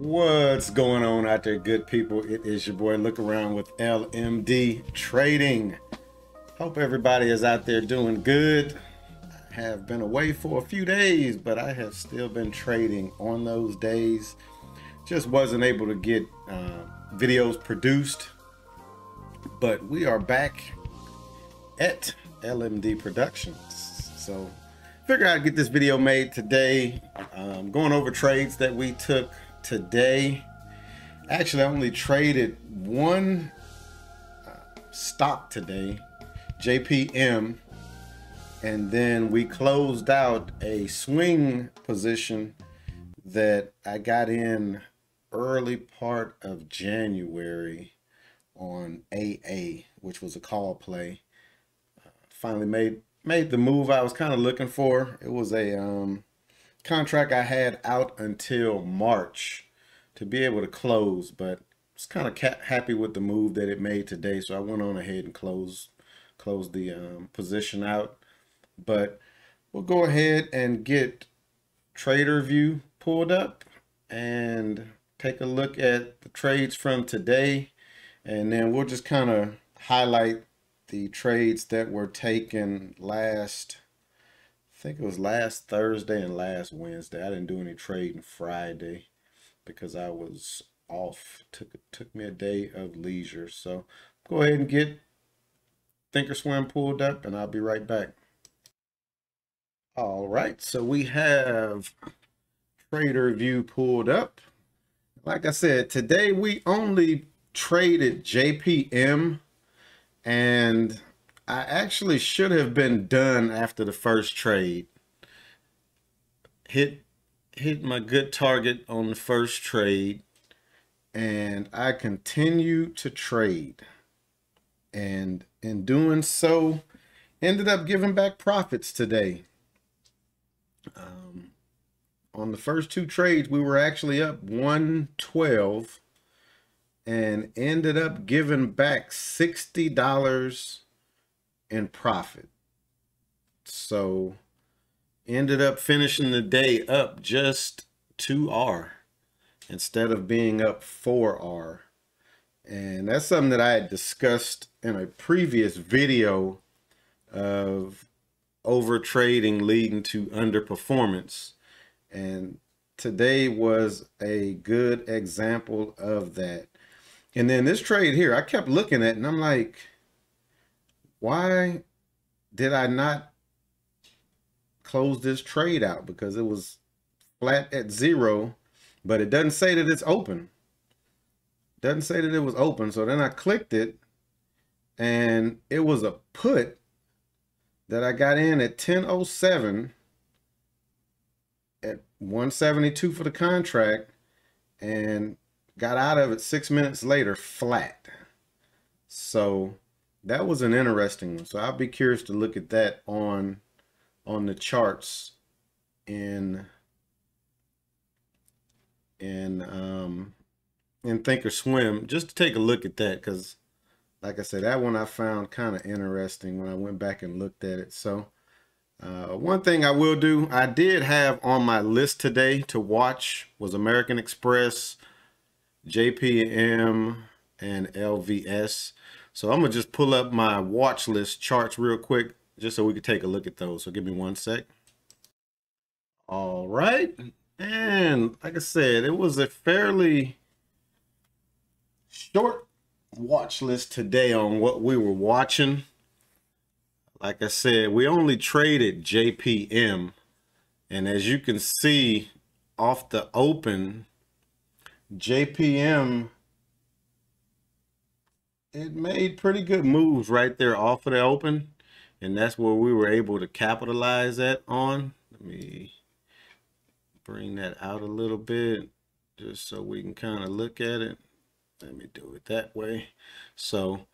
What's going on out there, good people? It is your boy Look Around with LMD Trading. Hope everybody is out there doing good. I have been away for a few days, but I have still been trading on those days. Just wasn't able to get videos produced, but we are back at LMD Productions. So figured I'd get this video made today, going over trades that we took today. Actually, I only traded one stock today, JPM, and then we closed out a swing position that I got in early part of January on AA, which was a call play. Finally made the move I was kind of looking for. It was a contract I had out until March to be able to close, but I was kind of happy with the move that it made today, so I went on ahead and closed the position out. But we'll go ahead and get Trader View pulled up and take a look at the trades from today, and then we'll just kind of highlight the trades that were taken I think it was last Thursday and last Wednesday. I didn't do any trading Friday because I was off. Took me a day of leisure. So go ahead and get Thinkorswim pulled up and I'll be right back. All right, so we have Trader View pulled up. Like I said, today we only traded JPM, and I actually should have been done after the first trade. Hit my good target on the first trade, and I continue to trade. And in doing so, ended up giving back profits today. On the first two trades, we were actually up 112 and ended up giving back $60 in profit. So ended up finishing the day up just 2R instead of being up 4R. And that's something that I had discussed in a previous video of over trading leading to underperformance. And today was a good example of that. And then this trade here, I kept looking at it and I'm like, why did I not close this trade out? Because it was flat at 0, but it doesn't say that it's open. It doesn't say that it was open. So then I clicked it and it was a put that I got in at 10:07 at 172 for the contract and got out of it 6 minutes later flat. So that was an interesting one. So I'll be curious to look at that on the charts in Thinkorswim, just to take a look at that, because like I said, that one I found kind of interesting when I went back and looked at it. So one thing I will do, I did have on my list today to watch was American Express, JPM, and LVS. So I'm gonna just pull up my watch list charts real quick just so we can take a look at those. So give me one sec. All right, and like I said, it was a fairly short watch list today on what we were watching. Like I said, we only traded JPM, and as you can see off the open, JPM, it made pretty good moves right there off of the open, and that's where we were able to capitalize on. Let me bring that out a little bit just so we can kind of look at it. Let me do it that way. So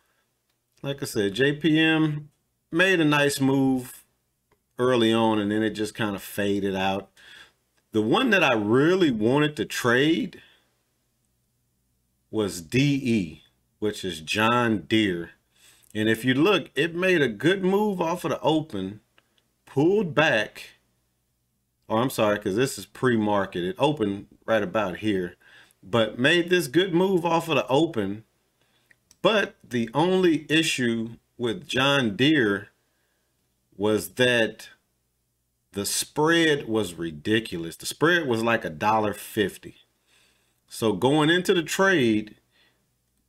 like I said, JPM made a nice move early on and then it just kind of faded out. The one that I really wanted to trade was DE, which is John Deere. And if you look, it made a good move off of the open, pulled back. Oh, I'm sorry, because this is pre-market. It opened right about here. but made this good move off of the open. But the only issue with John Deere was that the spread was ridiculous. The spread was like $1.50. So going into the trade,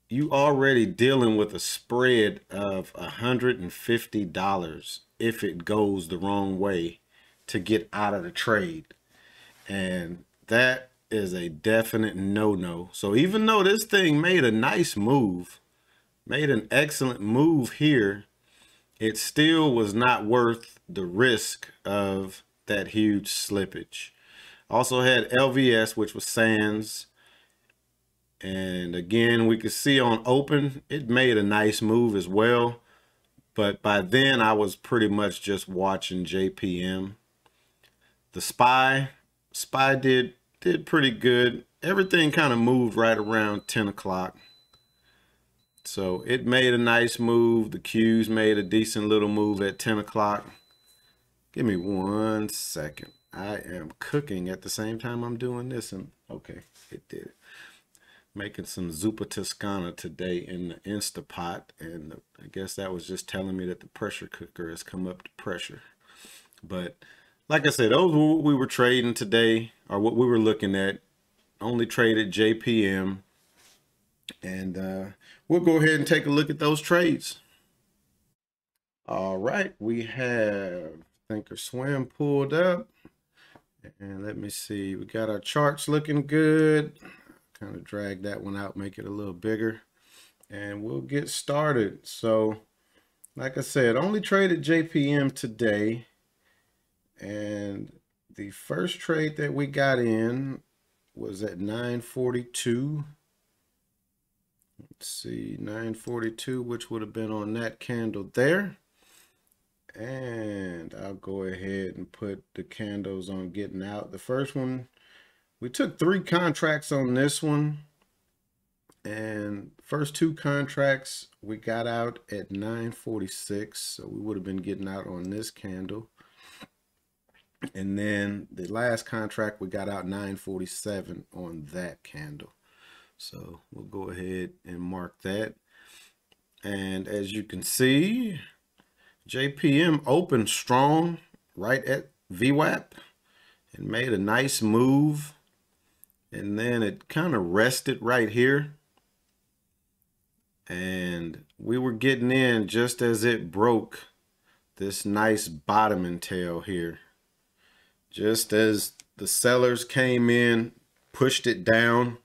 you already dealing with a spread of $150 if it goes the wrong way to get out of the trade. And that is a definite no-no. So even though this thing made a nice move, made an excellent move here, it still was not worth the risk of that huge slippage. Also had LVS, which was Sands. And again, we could see on open, it made a nice move as well. But by then I was pretty much just watching JPM. The SPY did pretty good. Everything kind of moved right around 10 o'clock. So it made a nice move. The Qs made a decent little move at 10 o'clock. Give me 1 second. I am cooking at the same time I'm doing this. And okay, it did. Making some zuppa toscana today in the Instapot. And I guess that was just telling me that the pressure cooker has come up to pressure. But like I said, those were what we were trading today, or what we were looking at. Only traded JPM. And we'll go ahead and take a look at those trades. All right, we have Thinkorswim pulled up. And let me see, we got our charts looking good. Kind of drag that one out, make it a little bigger. And we'll get started. So, like I said, only traded JPM today. And the first trade that we got in was at 942. Let's see, 942, which would have been on that candle there. And I'll go ahead and put the candles on getting out. The first one, we took 3 contracts on this one. And first 2 contracts we got out at 946. So we would have been getting out on this candle. And then the last contract we got out 947 on that candle. So we'll go ahead and mark that. And as you can see, JPM opened strong right at VWAP and made a nice move. And then it kind of rested right here. And we were getting in just as it broke this nice bottoming tail here. Just as the sellers came in, pushed it down,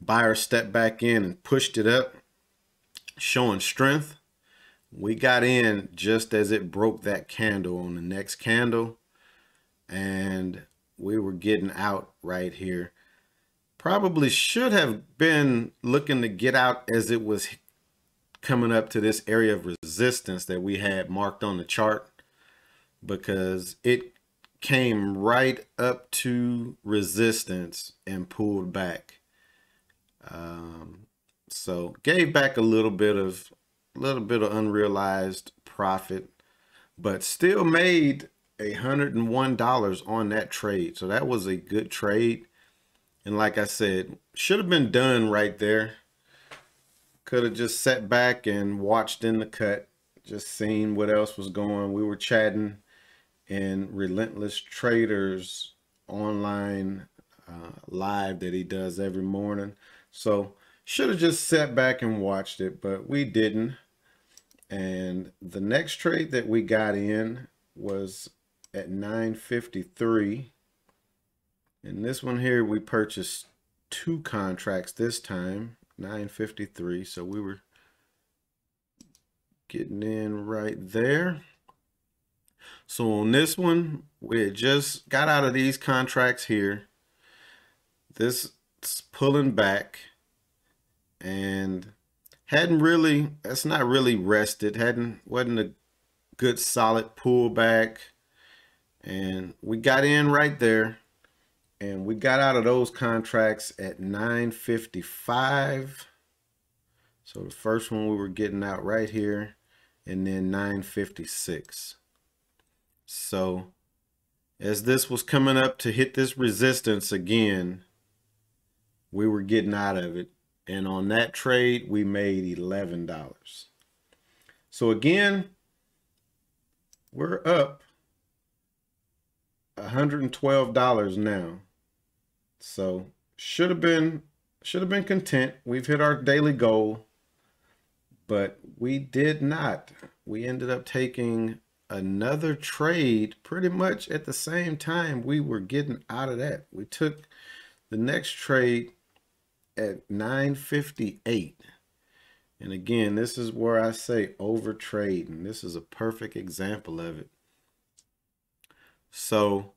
buyer stepped back in and pushed it up, showing strength. We got in just as it broke that candle on the next candle, and we were getting out right here. Probably should have been looking to get out as it was coming up to this area of resistance that we had marked on the chart, because it came right up to resistance and pulled back. So gave back a little bit of unrealized profit, but still made $101 on that trade. So that was a good trade. And like I said, should have been done right there. Could have just sat back and watched in the cut, just seen what else was going. We were chatting in Relentless Traders online live that he does every morning. So should have just sat back and watched it, but we didn't. And the next trade that we got in was at 953. And this one here, we purchased 2 contracts this time, 953. So we were getting in right there. So on this one, we had just got out of these contracts here. This is pulling back and that's not really rested. Wasn't a good solid pullback. And we got in right there. And we got out of those contracts at 955. So the first one we were getting out right here, and then 956. So as this was coming up to hit this resistance again, we were getting out of it. And on that trade, we made $11. So again, we're up $112 now. So should have been content. We've hit our daily goal, but we did not. We ended up taking another trade pretty much at the same time we were getting out of that. We took the next trade at 9:58. And again, this is where I say over trading. This is a perfect example of it. So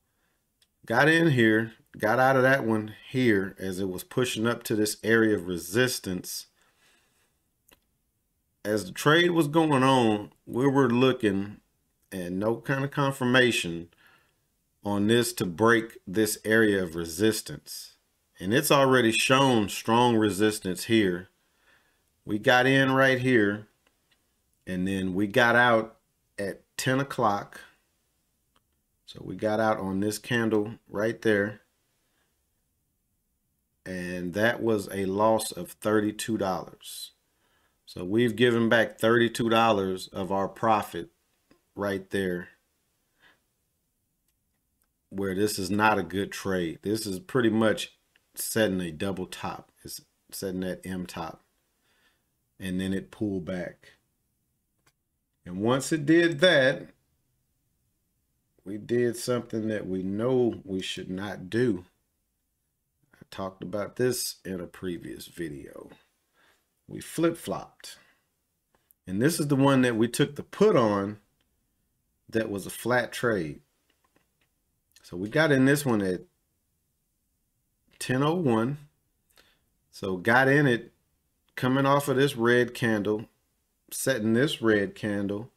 got in here, got out of that one here as it was pushing up to this area of resistance. As the trade was going on, we were looking and no kind of confirmation on this to break this area of resistance. And it's already shown strong resistance here. We got in right here, and then we got out at 10 o'clock. So we got out on this candle right there. And that was a loss of $32. So we've given back $32 of our profit right there, where this is not a good trade. This is pretty much setting a double top. It's setting that M top. And then it pulled back. And once it did that, we did something that we know we should not do. I talked about this in a previous video. We flip-flopped. And this is the one that we took the put on that was a flat trade. So we got in this one at 10:01. So got in it coming off of this red candle, setting this red candle,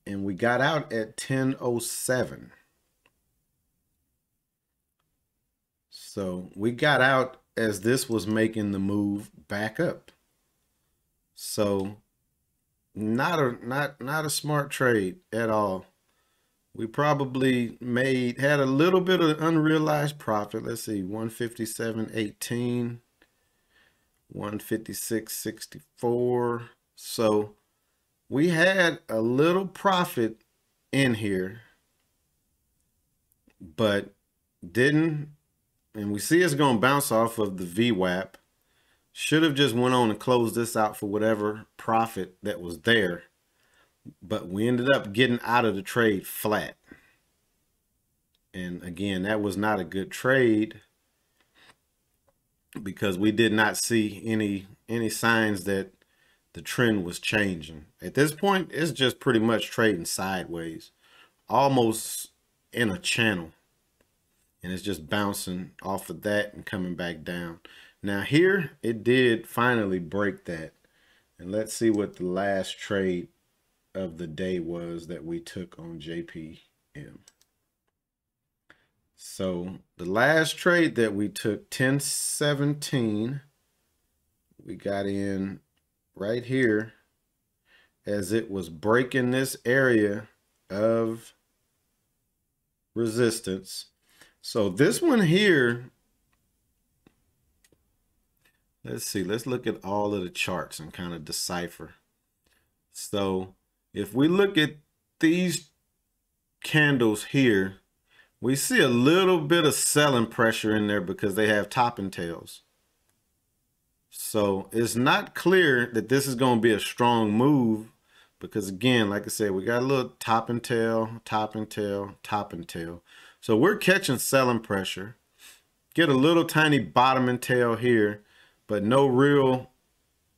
and we got out at 10:07. So we got out as this was making the move back up. So not a smart trade at all. We probably had a little bit of unrealized profit. Let's see, 157.18, 156.64. So we had a little profit in here, but didn't. And we see it's going to bounce off of the VWAP. Should have just went on and closed this out for whatever profit that was there. But we ended up getting out of the trade flat. And again, that was not a good trade because we did not see any signs that the trend was changing. At this point, it's just pretty much trading sideways, almost in a channel. And it's just bouncing off of that and coming back down. Now here, it did finally break that. And let's see what the last trade of the day was that we took on JPM. So the last trade that we took, 10:17, we got in right here as it was breaking this area of resistance. So this one here, let's see, let's look at all of the charts and kind of decipher. So if we look at these candles here, we see a little bit of selling pressure in there because they have topping tails. So it's not clear that this is going to be a strong move because, again, like I said, we got a little topping tail, topping tail, topping tail. So we're catching selling pressure. Get a little tiny bottoming tail here, but no real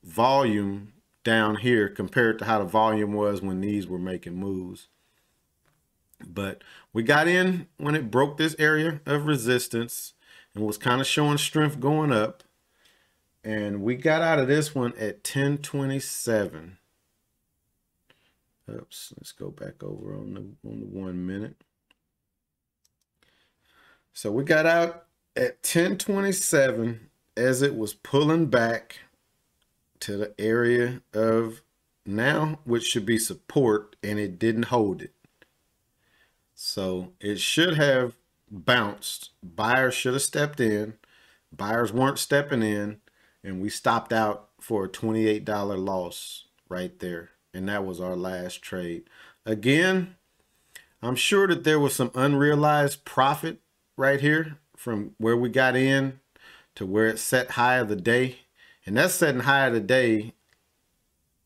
volume down here compared to how the volume was when these were making moves. But we got in when it broke this area of resistance and was kind of showing strength going up. And we got out of this one at 10:27. Oops, let's go back over on the 1 minute. So we got out at 10:27 as it was pulling back to the area of now, which should be support, and it didn't hold it. So it should have bounced. Buyer should have stepped in. Buyers weren't stepping in, and we stopped out for a $28 loss right there. And that was our last trade. Again, I'm sure that there was some unrealized profit right here from where we got in to where it set high of the day. And that's setting high of the day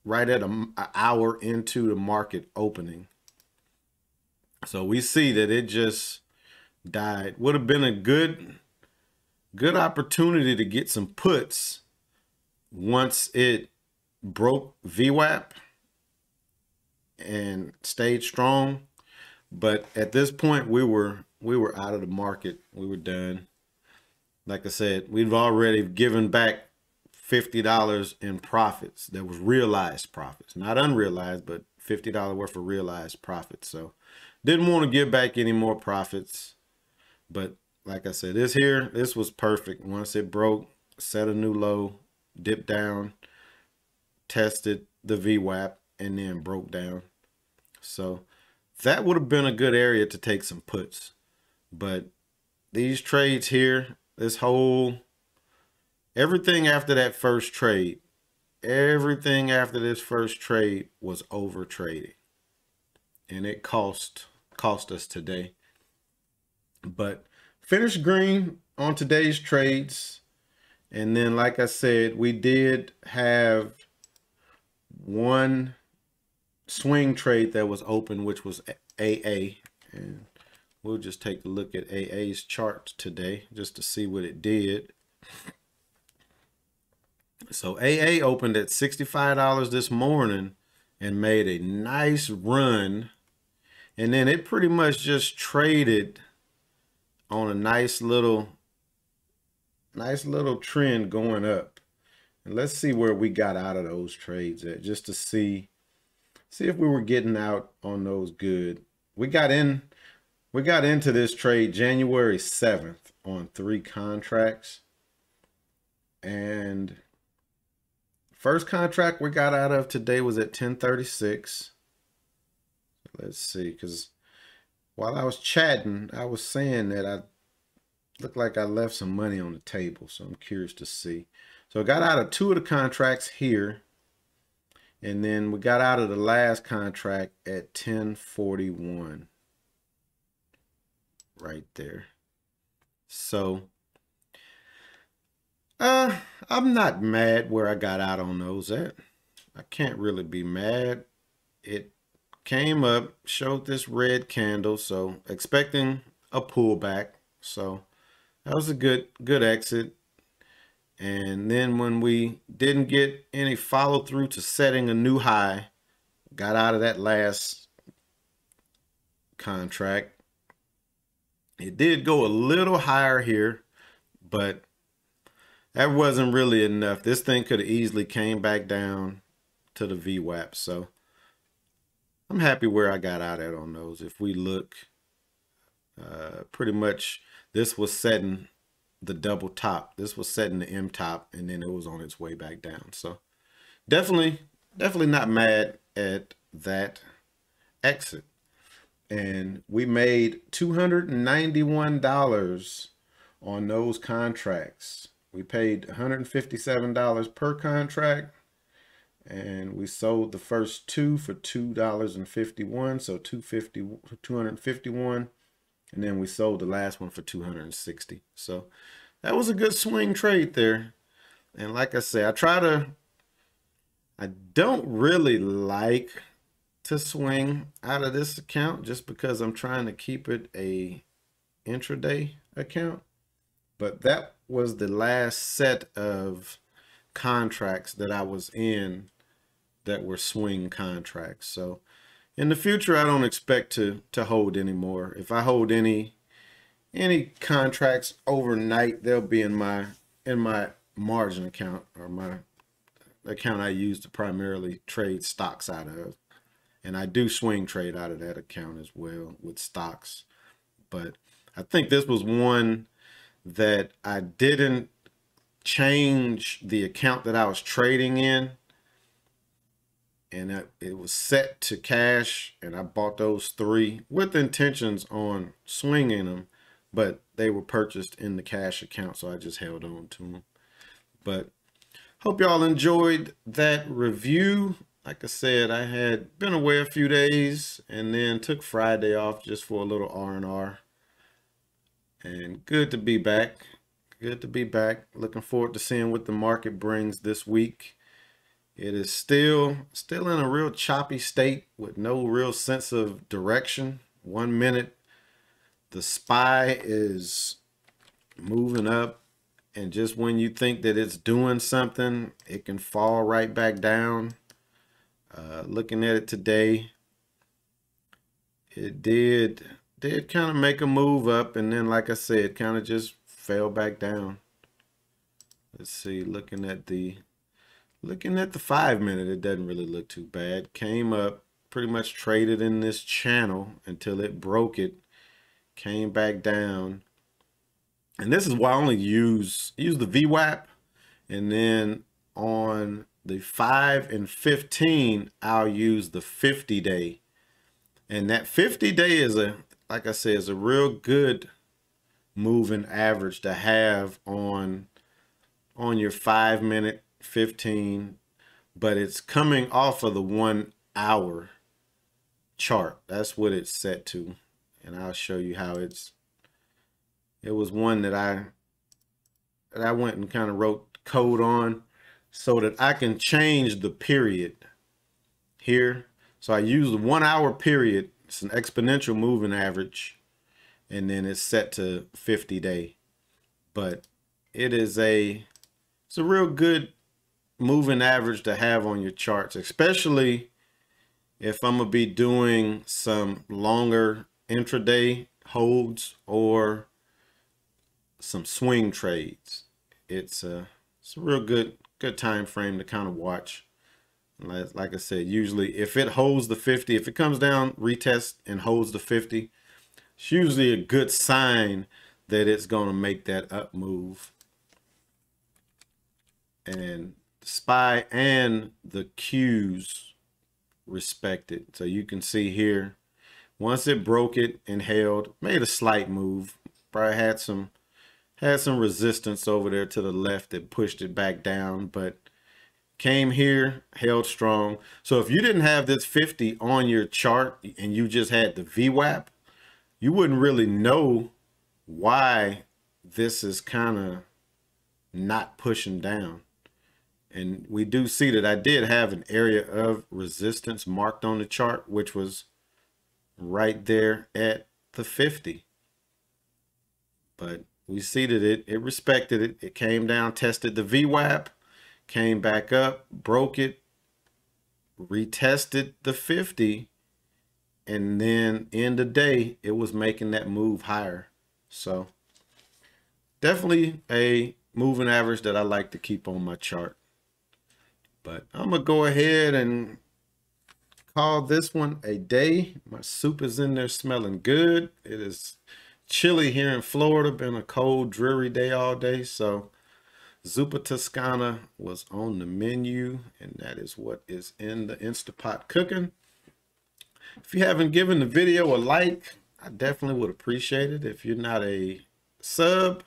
right at an hour into the market opening. So we see that it just died. Would have been a good opportunity to get some puts once it broke VWAP and stayed strong. But at this point, we were out of the market. We were done. Like I said, we've already given back $50 in profits. That was realized profits, not unrealized, but $50 worth of realized profits. So didn't want to give back any more profits. But like I said, this was perfect. Once it broke, set a new low, dipped down, tested the VWAP, and then broke down. So that would have been a good area to take some puts. But these trades here, everything after that first trade, everything after this first trade was over trading. And it cost us today. But finished green on today's trades. And then, like I said, we did have one swing trade that was open, which was AA. And we'll just take a look at AA's chart today just to see what it did. So AA opened at $65 this morning and made a nice run. And then it pretty much just traded on a nice little trend going up. And let's see where we got out of those trades at, just to see if we were getting out on those good. We got into this trade January 7th on 3 contracts. And first contract we got out of today was at 1036. Let's see, because while I was chatting, I was saying that I looked like I left some money on the table. So I'm curious to see. So I got out of 2 of the contracts here. And then we got out of the last contract at 1041. Right there. So I'm not mad where I got out on those at. I can't really be mad. It came up, showed this red candle, so expecting a pullback. So that was a good exit. And then when we didn't get any follow through to setting a new high, got out of that last contract. It did go a little higher here, but that wasn't really enough. This thing could have easily came back down to the VWAP. So I'm happy where I got out at on those. If we look, pretty much this was setting the double top. This was setting the M top, and then it was on its way back down. So definitely not mad at that exit. And we made $291 on those contracts. We paid $157 per contract, and we sold the first 2 for $2.51, so $251, and then we sold the last one for $260. So that was a good swing trade there. And like I say, I don't really like to swing out of this account just because I'm trying to keep it a intraday account. But that was the last set of contracts that I was in that were swing contracts. So in the future, I don't expect to hold anymore. If I hold any contracts overnight, they'll be in my margin account, or my account I use to primarily trade stocks out of. And I do swing trade out of that account as well with stocks. But I think this was one that I didn't change the account that I was trading in. And it was set to cash. And I bought those 3 with intentions on swinging them. But they were purchased in the cash account, so I just held on to them. But hope y'all enjoyed that review. Like I said, I had been away a few days and then took Friday off just for a little R&R. And good to be back. Good to be back. Looking forward to seeing what the market brings this week. It is still in a real choppy state with no real sense of direction. 1 minute, the SPY is moving up, and just when you think that it's doing something, it can fall right back down. Looking at it today, it did kind of make a move up, and then, like I said, kind of just fell back down. Let's see, looking at the 5 minute, it doesn't really look too bad. Came up, pretty much traded in this channel until it broke it, came back down. And this is why I only use the VWAP, and then on the 5 and 15, I'll use the 50-day. And that 50-day is like I said, is a real good moving average to have on your 5 minute, 15, but it's coming off of the 1 hour chart. That's what it's set to. And I'll show you how it was one that I went and kind of wrote code on so that I can change the period here. So I use the 1 hour period. It's an exponential moving average, and then it's set to 50-day. But it's a real good moving average to have on your charts, especially if I'm gonna be doing some longer intraday holds or some swing trades. It's a real good time frame to kind of watch. Like I said, usually if it holds the 50, if it comes down, retest and holds the 50, it's usually a good sign that it's going to make that up move. And the SPY and the Qs respect it. So you can see here, once it broke it and held, made a slight move, probably had some resistance over there to the left that pushed it back down, but came here, held strong. So if you didn't have this 50 on your chart and you just had the VWAP, you wouldn't really know why this is kind of not pushing down. And we do see that I did have an area of resistance marked on the chart, which was right there at the 50. But we see that it respected it. It came down, tested the VWAP, came back up, broke it, retested the 50, and then in the day, it was making that move higher. So definitely a moving average that I like to keep on my chart. But I'm gonna go ahead and call this one a day. My soup is in there smelling good. It is chilly here in Florida. Been a cold, dreary day all day. So Zuppa Toscana was on the menu, and that is what is in the Instapot cooking. If you haven't given the video a like, I definitely would appreciate it. If you're not a sub,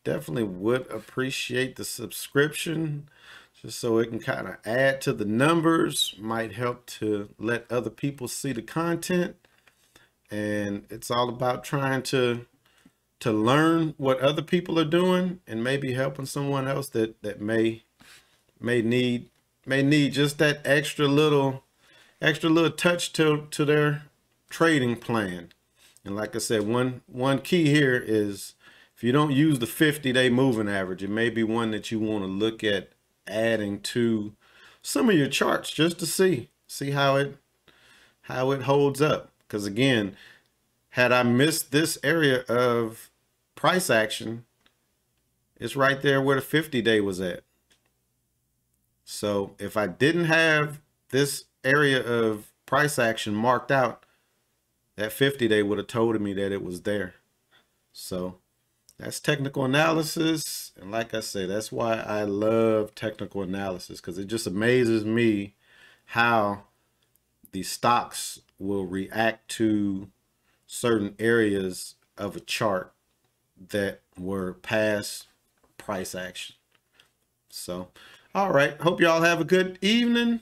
definitely would appreciate the subscription, just so it can kind of add to the numbers, might help to let other people see the content. And it's all about trying to learn what other people are doing and maybe helping someone else that may need just that extra little touch to their trading plan. And like I said, one key here is, if you don't use the 50-day moving average, it may be one that you want to look at adding to some of your charts just to see how it holds up. Because again, had I missed this area of price action, it's right there where the 50-day was at. So if I didn't have this area of price action marked out, that 50-day would have told me that it was there. So that's technical analysis. And like I say, that's why I love technical analysis, because it just amazes me how the stocks will react to certain areas of a chart that were past price action. So, all right. Hope y'all have a good evening,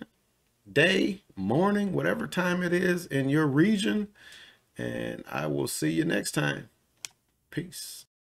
day, morning, whatever time it is in your region. And I will see you next time. Peace.